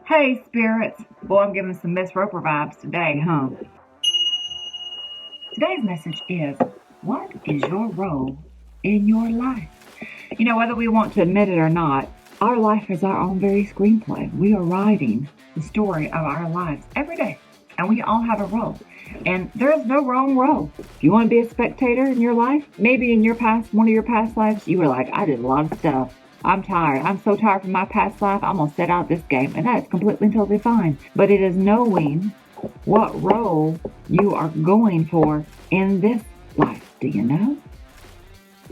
Hey, spirits. Boy, I'm giving some Miss Roper vibes today, huh? Today's message is, what is your role in your life? You know, whether we want to admit it or not, our life is our own very screenplay. We are writing the story of our lives every day, and we all have a role. And there is no wrong role. If you want to be a spectator in your life, maybe in your past, one of your past lives, you were like, I did a lot of stuff. I'm tired. I'm so tired from my past life. I'm going to set out this game. And that is completely and totally fine. But it is knowing what role you are going for in this life. Do you know?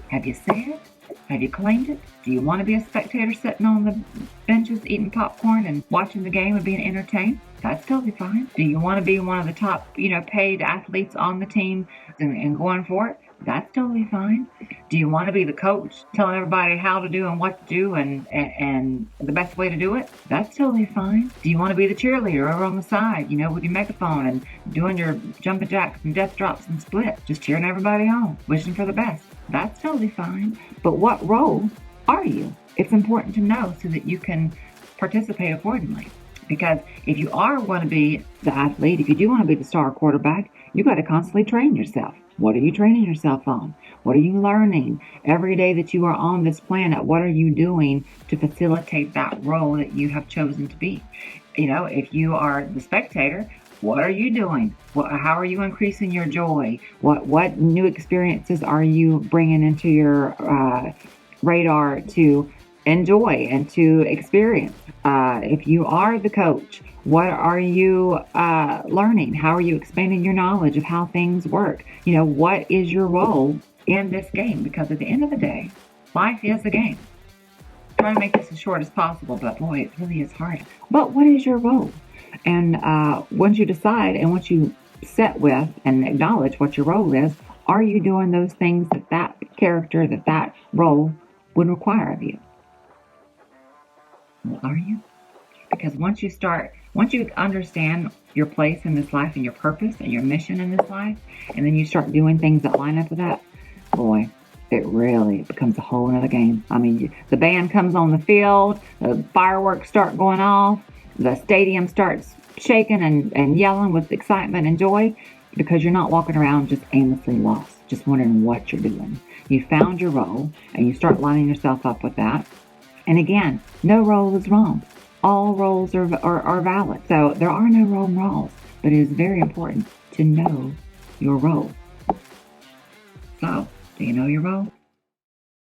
Have you said it? Have you claimed it? Do you want to be a spectator sitting on the benches eating popcorn and watching the game and being entertained? That's totally fine. Do you want to be one of the top, paid athletes on the team and going for it? That's totally fine. Do you want to be the coach telling everybody how to do and what to do and the best way to do it? That's totally fine. Do you want to be the cheerleader over on the side, with your megaphone and doing your jumping jacks and death drops and splits, just cheering everybody on, wishing for the best? That's totally fine. But what role are you? It's important to know so that you can participate accordingly. Because if you are want to be the athlete, if you do want to be the star quarterback, you got to constantly train yourself. What are you training yourself on? What are you learning? Every day that you are on this planet, what are you doing to facilitate that role that you have chosen to be? If you are the spectator, what are you doing? How are you increasing your joy? What new experiences are you bringing into your radar to enjoy and to experience? If you are the coach, what are you learning? How are you expanding your knowledge of how things work? What is your role in this game? Because at the end of the day, life is a game. Try to make this as short as possible, but boy, it really is hard. But what is your role? And once you decide and once you set with and acknowledge what your role is, are you doing those things that character, that role would require of you? Well, are you? Because once you understand your place in this life and your purpose and your mission in this life, and then you start doing things that line up with that, boy, it really becomes a whole other game. I mean, the band comes on the field, the fireworks start going off, the stadium starts shaking and yelling with excitement and joy, because you're not walking around just aimlessly lost, just wondering what you're doing. You found your role, and you start lining yourself up with that. And again, no role is wrong. All roles are valid. So there are no wrong roles, but it is very important to know your role. So, do you know your role?